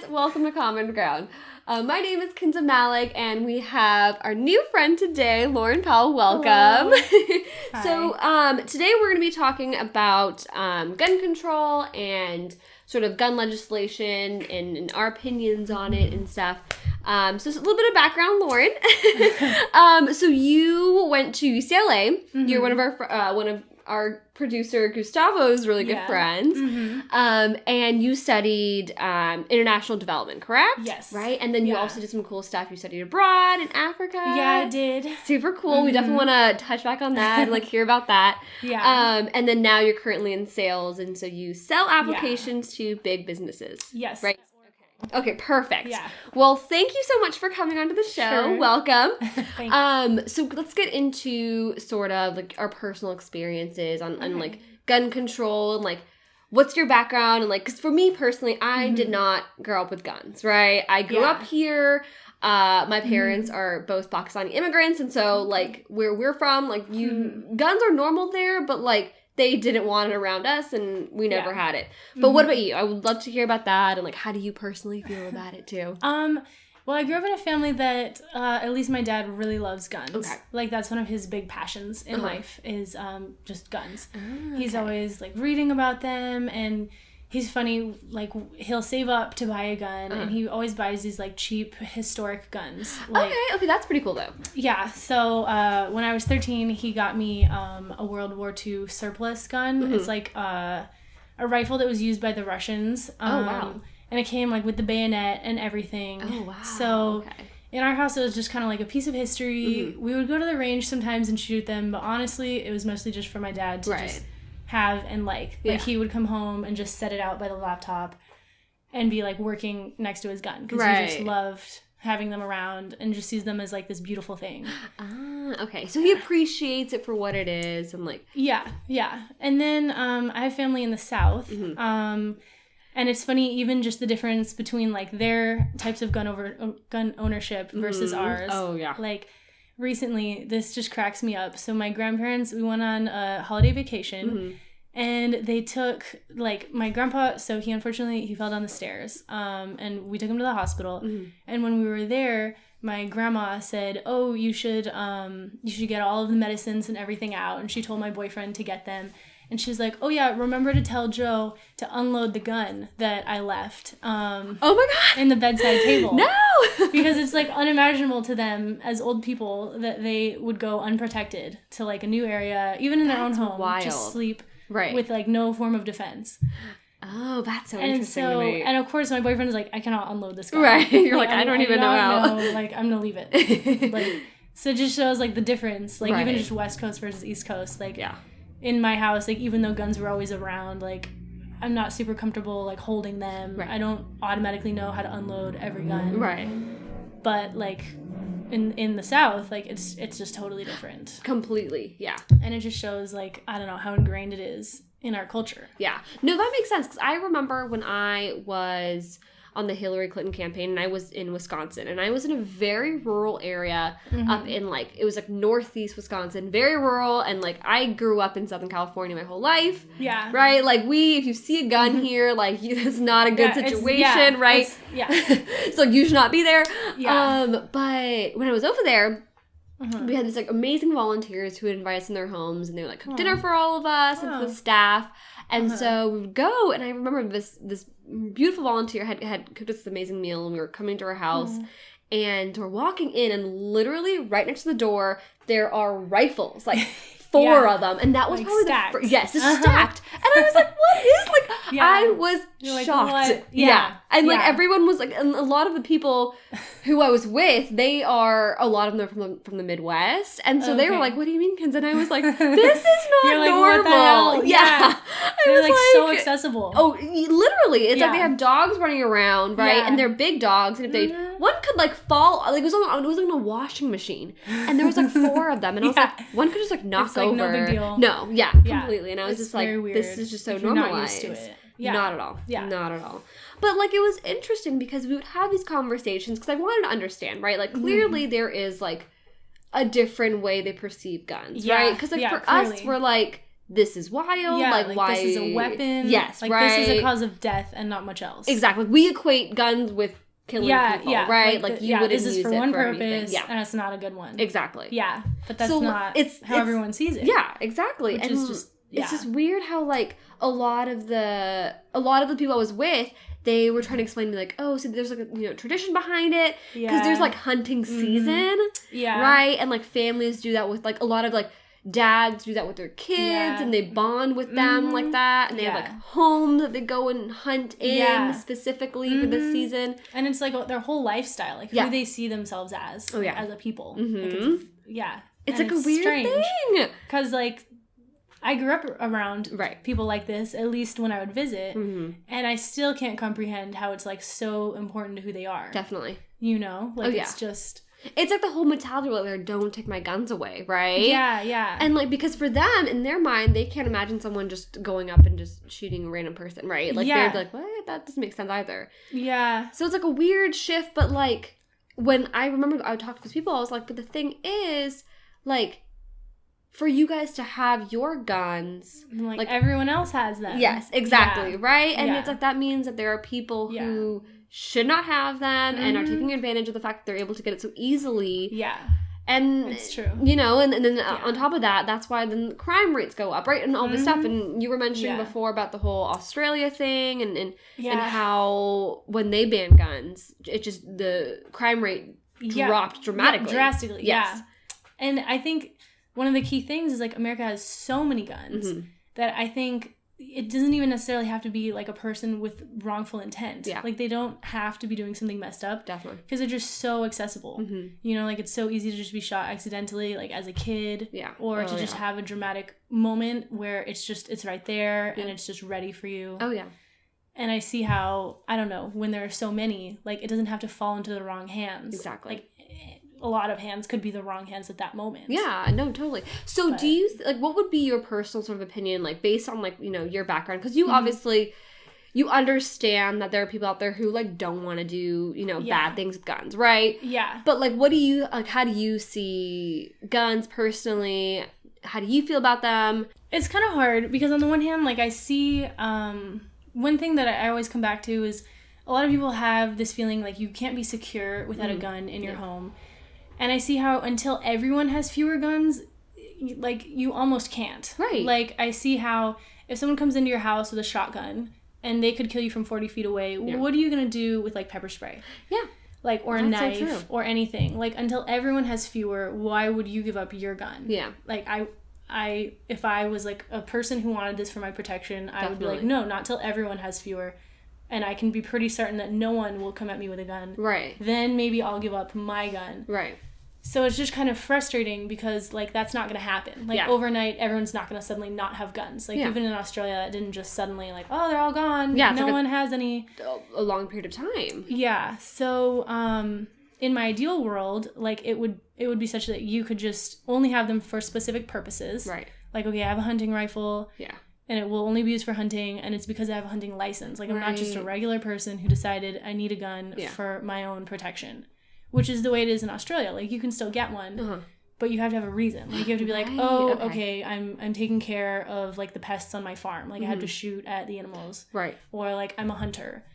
guys, welcome to Common Ground. My name is Kinza and we have our new friend today, Lauren Pell. Welcome. So today we're going to be talking about gun control and sort of gun legislation and our opinions on it and stuff. So just a little bit of background, Lauren. So you went to UCLA. Mm-hmm. You're one of our producer Gustavo's really good friends. Mm-hmm. And you studied international development, correct? Yes. Right? And then you also did some cool stuff. You studied abroad in Africa. Yeah, I did. Super cool. Mm-hmm. We definitely want to touch back on that and hear about that. Yeah. And then now you're currently in sales, and so you sell applications to big businesses. Yes. Right? Okay, perfect. Yeah. Well, thank you so much for coming onto the show. Sure. Welcome. Thanks. So let's get into sort of our personal experiences on gun control and what's your background and because for me personally, I did not grow up with guns, right? I grew up here. My parents are both Pakistani immigrants, and so where we're from, guns are normal there, but they didn't want it around us, and we never had it. But what about you? I would love to hear about that, and how do you personally feel about it too? Well, I grew up in a family that at least my dad really loves guns. Okay. That's one of his big passions in life is just guns. He's always reading about them, and he's funny, he'll save up to buy a gun, and he always buys these, cheap, historic guns. Okay, that's pretty cool, though. Yeah, so when I was 13, he got me a World War II surplus gun. Mm-hmm. It's a rifle that was used by the Russians. Wow. And it came, with the bayonet and everything. Oh, wow. So in our house, it was just kind of a piece of history. Mm-hmm. We would go to the range sometimes and shoot them, but honestly, it was mostly just for my dad to just have and he would come home and just set it out by the laptop and be working next to his gun because he just loved having them around and just sees them as this beautiful thing. Okay, so he appreciates it for what it is and yeah. And then I have family in the South. Mm-hmm. And it's funny, even just the difference between their types of gun ownership versus ours. Oh yeah. Recently, this just cracks me up. So my grandparents, we went on a holiday vacation, and they took, my grandpa, so he fell down the stairs, and we took him to the hospital. Mm-hmm. And when we were there, my grandma said, oh, you should get all of the medicines and everything out. And she told my boyfriend to get them. And she's like, oh, yeah, remember to tell Joe to unload the gun that I left oh, my God. in the bedside table. No! Because it's, unimaginable to them as old people that they would go unprotected to, a new area, even in their own home, just sleep with, no form of defense. Oh, that's so interesting to me. And, of course, my boyfriend is I cannot unload this gun. Right. You're I don't even know how. I'm going to leave it. So it just shows, the difference. Even just West Coast versus East Coast. In my house, even though guns were always around, I'm not super comfortable, holding them. Right. I don't automatically know how to unload every gun. Right. But, in the South, it's just totally different. Completely, yeah. And it just shows, I don't know, how ingrained it is in our culture. Yeah. No, that makes sense, because I remember when I was on the Hillary Clinton campaign, and I was in Wisconsin, and I was in a very rural area up in it was northeast Wisconsin, very rural, and I grew up in Southern California my whole life. Yeah. Right? if you see a gun here, it's not a good situation, right? So you should not be there. Yeah. But when I was over there, we had these amazing volunteers who would invite us in their homes, and they would cook dinner for all of us and for the staff. And so we would go, and I remember this beautiful volunteer had cooked us this amazing meal, and we were coming to her house, and we're walking in, and literally right next to the door, there are rifles, four of them, and that was probably stacked. It's stacked. And I was what is, I was shocked. What? Yeah. And everyone was and a lot of the people who I was with, a lot of them are from the Midwest, and so they were what do you mean, Kinza? And I was this is not normal. What the hell? Yeah. They're so accessible. Oh, literally. It's they have dogs running around, right? Yeah. And they're big dogs, and if one could fall, it was on a washing machine, and there was four of them, and I was one could just knock over. No big deal. No, completely. And I was just weird. This is just so normalized. normalized. Not used to it. Yeah. Not at all. Yeah. Not at all. But it was interesting because we would have these conversations because I wanted to understand, right? Clearly there is a different way they perceive guns, right? Because for clearly. us, we're this is wild. Yeah, like why this is a weapon. Yes, like right. this is a cause of death and not much else. Exactly. We equate guns with killing people, right? Like you wouldn't this is use for it one for purpose, anything. and it's not a good one. Exactly. Yeah, but that's not how everyone sees it. Yeah, exactly. Which and is just it's just weird how like a lot of the people I was with, they were trying to explain to me like, oh, so there's like a tradition behind it because there's like hunting season, right? And like families do that with like a lot of like dads do that with their kids and they bond with them like that, and they have like homes that they go and hunt in specifically for this season, and it's like their whole lifestyle, like who they see themselves as as a people. Like, it's like a weird thing because like I grew up around people like this, at least when I would visit, and I still can't comprehend how it's like so important to who they are. Definitely. You know, like it's just. It's like the whole mentality where don't take my guns away, right? Yeah. And like, because for them, in their mind, they can't imagine someone just going up and just shooting a random person, right? Like, they're like, what? That doesn't make sense either. Yeah. So it's like a weird shift, but like, when I remember I would talk to these people, I was like, but the thing is, like, for you guys to have your guns, like everyone else has them. Yes, exactly, right? And it's like, that means that there are people who should not have them and are taking advantage of the fact that they're able to get it so easily. Yeah. And it's true. You know, and then on top of that, that's why then crime rates go up, right? And all this stuff. And you were mentioning before about the whole Australia thing and how when they banned guns, it just the crime rate dropped dramatically. Drastically. Yes. Yeah. And I think one of the key things is like America has so many guns that I think it doesn't even necessarily have to be like a person with wrongful intent. Yeah. Like they don't have to be doing something messed up. Definitely. Because they're just so accessible. You know, like it's so easy to just be shot accidentally, like as a kid. Yeah. Or to just have a dramatic moment where it's right there and it's just ready for you. Oh, yeah. And I see how, I don't know, when there are so many, like it doesn't have to fall into the wrong hands. Exactly. Like a lot of hands could be the wrong hands at that moment. Yeah, no, totally. So do you, like, what would be your personal sort of opinion, like, based on, like, you know, your background? Because you obviously, you understand that there are people out there who, like, don't want to do, you know, bad things with guns, right? Yeah. But, like, what do you, like, how do you see guns personally? How do you feel about them? It's kind of hard because on the one hand, like, I see, one thing that I always come back to is a lot of people have this feeling like you can't be secure without a gun in your home. And I see how until everyone has fewer guns, like, you almost can't. Right. Like, I see how if someone comes into your house with a shotgun and they could kill you from 40 feet away, what are you going to do with, like, pepper spray? Yeah. Like, or a knife or anything. Like, until everyone has fewer, why would you give up your gun? Yeah. Like, if I was, like, a person who wanted this for my protection, I would be like, no, not till everyone has fewer. And I can be pretty certain that no one will come at me with a gun. Right. Then maybe I'll give up my gun. Right. So it's just kind of frustrating because, like, that's not going to happen. Like, overnight, everyone's not going to suddenly not have guns. Like, even in Australia, that didn't just suddenly, like, oh, they're all gone. Yeah. No one has any. A long period of time. Yeah. So, in my ideal world, like, it would be such that you could just only have them for specific purposes. Right. Like, okay, I have a hunting rifle. Yeah. And it will only be used for hunting, and it's because I have a hunting license. Like, I'm not just a regular person who decided I need a gun for my own protection, which is the way it is in Australia. Like, you can still get one, but you have to have a reason. Like, you have to be like, okay, I'm taking care of, like, the pests on my farm. Like, I have to shoot at the animals. Right. Or, like, I'm a hunter.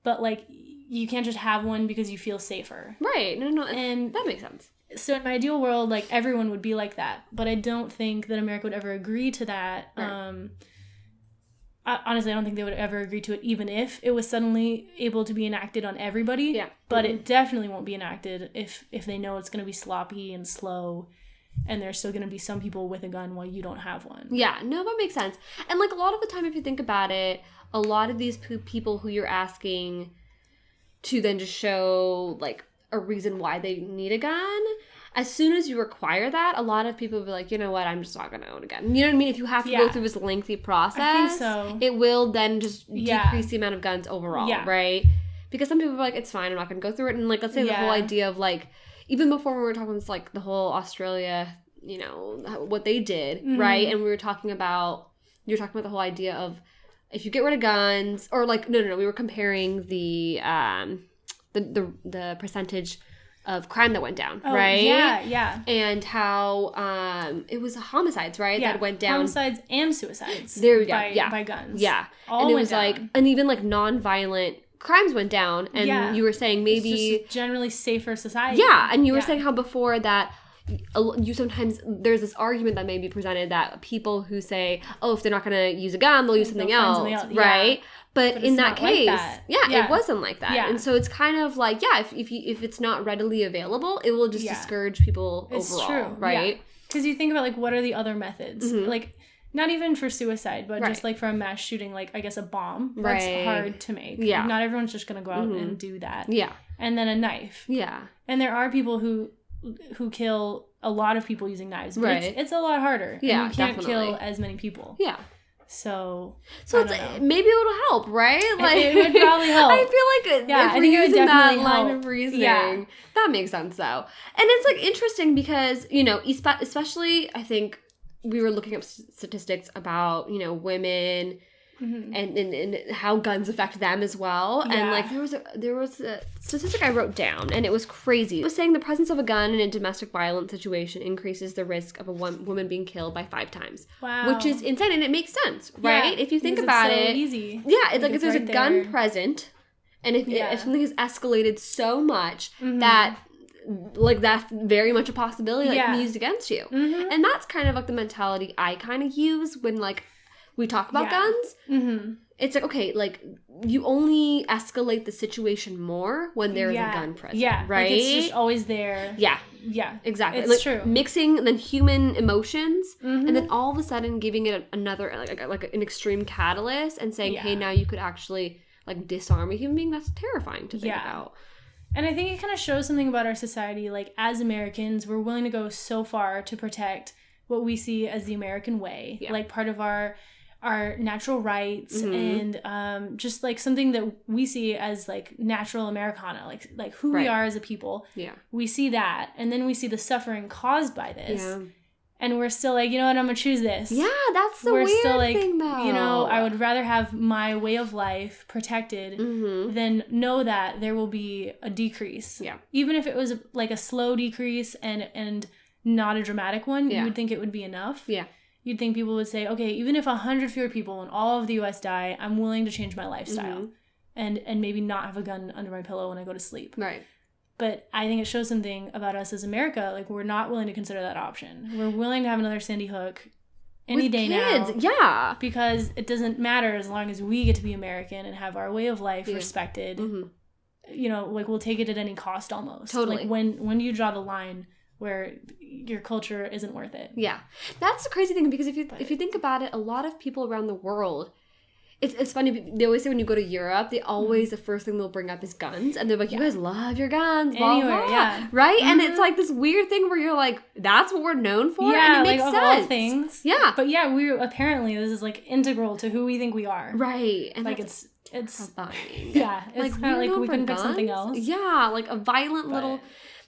But, like, you can't just have one because you feel safer. Right. No. And that makes sense. So in my ideal world, like, everyone would be like that. But I don't think that America would ever agree to that. Right. Honestly, I don't think they would ever agree to it, even if it was suddenly able to be enacted on everybody. Yeah. But it definitely won't be enacted if they know it's going to be sloppy and slow, and there's still going to be some people with a gun while you don't have one. Yeah, no, that makes sense. And, like, a lot of the time, if you think about it, a lot of these people who you're asking to then just show, like, a reason why they need a gun, as soon as you require that, a lot of people will be like, you know what, I'm just not going to own a gun. You know what I mean? If you have to go through this lengthy process, I think so. It will then just decrease the amount of guns overall, right? Because some people are like, it's fine, I'm not going to go through it. And, like, let's say the whole idea of, like, even before we were talking this, like, the whole Australia, you know, what they did, right? And you were talking about the whole idea of if you get rid of guns, or, like, no, we were comparing the percentage crime that went down, right? Yeah. And how it was homicides, right? Yeah. That went down. Homicides and suicides. There we go. By guns. Yeah. All and it went was down. like, and even like non-violent crimes went down, and you were saying maybe it's just generally safer society. Yeah, and you were saying how before that you sometimes there's this argument that may be presented that people who say, oh, if they're not going to use a gun, they'll use something else, right? Yeah. But in that case, like it wasn't like that. Yeah. And so it's kind of like, if it's not readily available, it will just discourage people overall, true. Right? Because you think about, like, what are the other methods? Like, not even for suicide, but just, like, for a mass shooting, like, I guess a bomb. That's hard to make. Yeah. Like, not everyone's just going to go out and do that. Yeah. And then a knife. Yeah. And there are people who kill a lot of people using knives. But it's a lot harder. Yeah, and you can't kill as many people. Yeah. So it's maybe it'll help, right? Like it would probably help. I feel like if we're using that line of reasoning, that makes sense though. And it's like interesting because, you know, especially I think we were looking up statistics about, you know, women and how guns affect them as well. Yeah. And like there was a statistic I wrote down, and it was crazy. It was saying the presence of a gun in a domestic violence situation increases the risk of a woman being killed by 5 times. Wow. Which is insane, and it makes sense, right? Yeah, if you think about it. Easy. Yeah, it's like if there's a gun present, and if something has escalated so much that like that's very much a possibility that can be used against you. And that's kind of like the mentality I kind of use when like we talk about guns. It's like, okay, like you only escalate the situation more when there's a gun present, right? Like it's just always there. Yeah, exactly. It's like, true. Mixing then human emotions and then all of a sudden giving it another like an extreme catalyst and saying, hey, now you could actually like disarm a human being. That's terrifying to think about. And I think it kind of shows something about our society. Like, as Americans, we're willing to go so far to protect what we see as the American way. Yeah. Like, part of our natural rights and just, like, something that we see as, like, natural Americana. Like who we are as a people. Yeah. We see that. And then we see the suffering caused by this. Yeah. And we're still like, you know what, I'm going to choose this. Yeah, that's the weird thing, though. You know, I would rather have my way of life protected than know that there will be a decrease. Yeah. Even if it was like a slow decrease and not a dramatic one, you would think it would be enough. Yeah. You'd think people would say, okay, even if 100 fewer people in all of the U.S. die, I'm willing to change my lifestyle and maybe not have a gun under my pillow when I go to sleep. Right. But I think it shows something about us as America. Like, we're not willing to consider that option. We're willing to have another Sandy Hook any day now. Yeah. Because it doesn't matter as long as we get to be American and have our way of life respected. You know, like, we'll take it at any cost almost. Totally. Like, when do you draw the line where your culture isn't worth it? Yeah. That's the crazy thing, because if you think about it, a lot of people around the world, It's funny, they always say when you go to Europe, the first thing they'll bring up is guns. And they're like, you guys love your guns, blah, anywhere, blah. Right? And it's like this weird thing where you're like, that's what we're known for? Yeah, and it makes sense. Of all things. Yeah. But yeah, apparently this is like integral to who we think we are. Right. And like it's fine. Yeah. It's like, kind of like we couldn't pick something else. Yeah, like a violent little...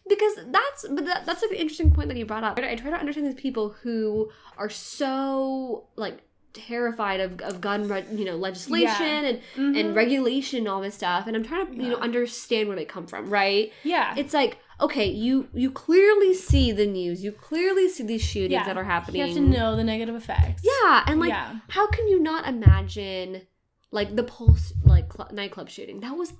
Because that's like an interesting point that you brought up. I try to understand these people who are so like terrified of gun legislation and regulation and all this stuff, and I'm trying to understand where they come from, right? Yeah. It's like, okay, you clearly see the news, you clearly see these shootings that are happening. You have to know the negative effects. Yeah. And like how can you not imagine like the Pulse nightclub shooting? That was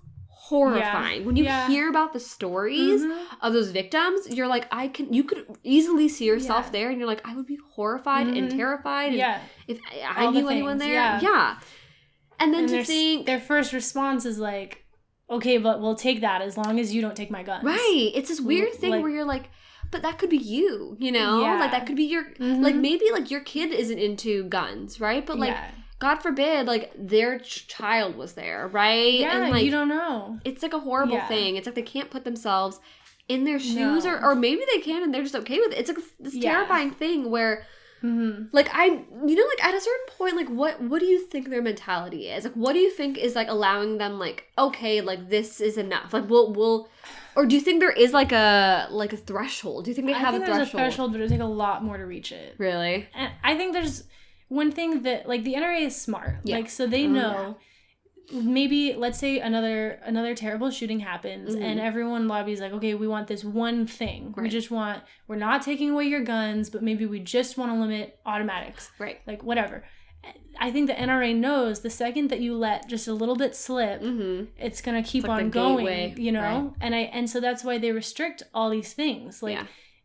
horrifying. When you hear about the stories of those victims, you're like, you could easily see yourself there, and you're like, I would be horrified and terrified if I knew anyone there. Yeah. And then to think their first response is like, okay, but we'll take that as long as you don't take my guns. Right. It's this weird thing where you're like, but that could be you know? Yeah. Like that could be your like maybe like your kid isn't into guns, right? But like God forbid, like, their child was there, right? Yeah, and, like, you don't know. It's, like, a horrible thing. It's like they can't put themselves in their shoes, or maybe they can and they're just okay with it. It's, like, this terrifying thing where, like, at a certain point, like, what do you think their mentality is? Like, what do you think is, like, allowing them, like, okay, like, this is enough? Like, we'll... Or do you think there is, like a threshold? Do you think they have a threshold? I think there's a threshold, but it would take a lot more to reach it. Really? And I think there's... One thing that, like, the NRA is smart. Yeah. Like, so they know maybe let's say another terrible shooting happens and everyone lobbies like, okay, we want this one thing. Right. We're not taking away your guns, but maybe we just want to limit automatics. Right. Like whatever. I think the NRA knows the second that you let just a little bit slip, it's going to keep on going, gateway, you know? Right. And so that's why they restrict all these things. Like,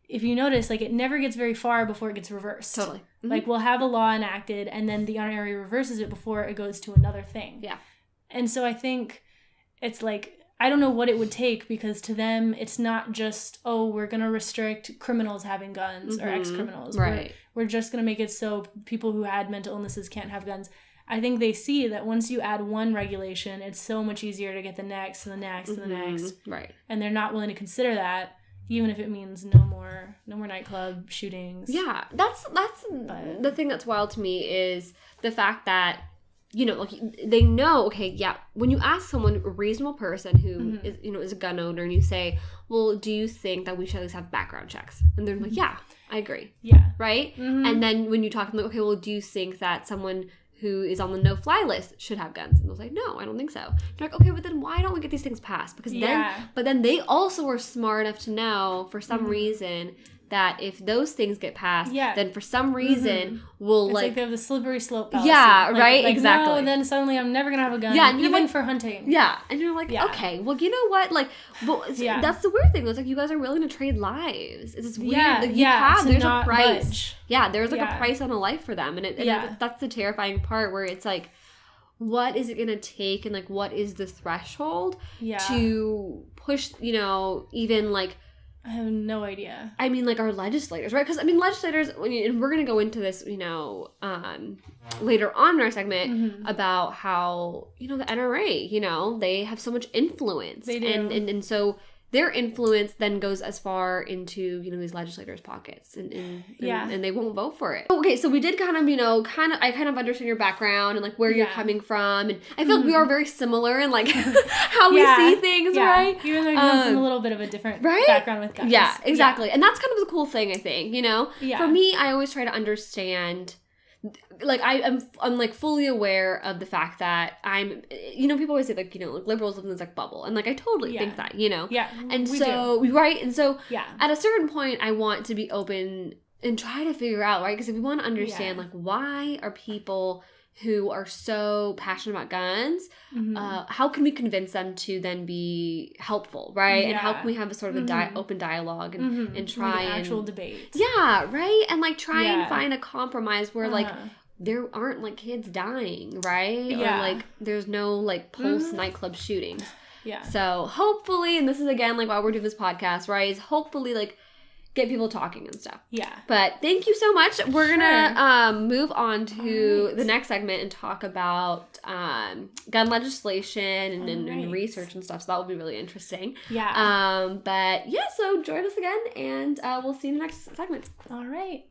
if you notice, like, it never gets very far before it gets reversed. Totally. Like, we'll have a law enacted, and then the NRA reverses it before it goes to another thing. Yeah. And so I think it's like, I don't know what it would take, because to them, it's not just, oh, we're going to restrict criminals having guns or ex-criminals. Right. We're just going to make it so people who had mental illnesses can't have guns. I think they see that once you add one regulation, it's so much easier to get the next and the next and the next. Right. And they're not willing to consider that, even if it means no more nightclub shootings. Yeah, that's the thing that's wild to me is the fact that, you know, like, they know, okay, yeah, when you ask someone, a reasonable person who is, you know, is a gun owner, and you say, well, do you think that we should at least have background checks? And they're like, yeah, I agree. Yeah. Right? And then when you talk to them, like, okay, well, do you think that someone who is on the no-fly list should have guns? And I was like, no, I don't think so. They're like, okay, but then why don't we get these things passed? Because then they also are smart enough to know, for some reason, that if those things get passed, then for some reason we'll it's like they have the slippery slope fallacy. Yeah, right? Exactly. No, then suddenly I'm never gonna have a gun. Yeah, even like, for hunting. Yeah, and you're like, okay, well, you know what? Like, that's the weird thing. It's like you guys are willing to trade lives. It's this weird. Like, there's a price. Budge. Yeah, there's like a price on a life for them, and that's the terrifying part where it's like, what is it gonna take, and like, what is the threshold to push? You know, even like. I have no idea. I mean, like, our legislators, right? Because, I mean, legislators, and we're going to go into this, you know, later on in our segment about how, you know, the NRA, you know, they have so much influence. They do. And so their influence then goes as far into, you know, these legislators' pockets. And they won't vote for it. Okay, so we did kind of, you know, I kind of understand your background and, like, where you're coming from. And I feel like we are very similar in, like, how we see things, right? Even though you come from a little bit of a different background with guns. Yeah, exactly. And that's kind of the cool thing, I think, you know? Yeah. For me, I always try to understand... Like, I'm like fully aware of the fact that I'm, you know, people always say, like, you know, like, liberals live in this like bubble, and like I totally think that, you know, and so and so at a certain point I want to be open and try to figure out, right, because if we want to understand like, why are people who are so passionate about guns, how can we convince them to then be helpful, right? And how can we have a sort of a open dialogue and try like an actual debate? Yeah, right? And like try and find a compromise where like there aren't like kids dying, right? Or like there's no like Pulse nightclub shootings. Yeah. So hopefully, and this is again like why we're doing this podcast, right? Is hopefully like get people talking and stuff. Yeah. But thank you so much. We're gonna move on to the next segment and talk about gun legislation and research and stuff. So that will be really interesting. Yeah. But yeah, so join us again, and we'll see you in the next segment. All right.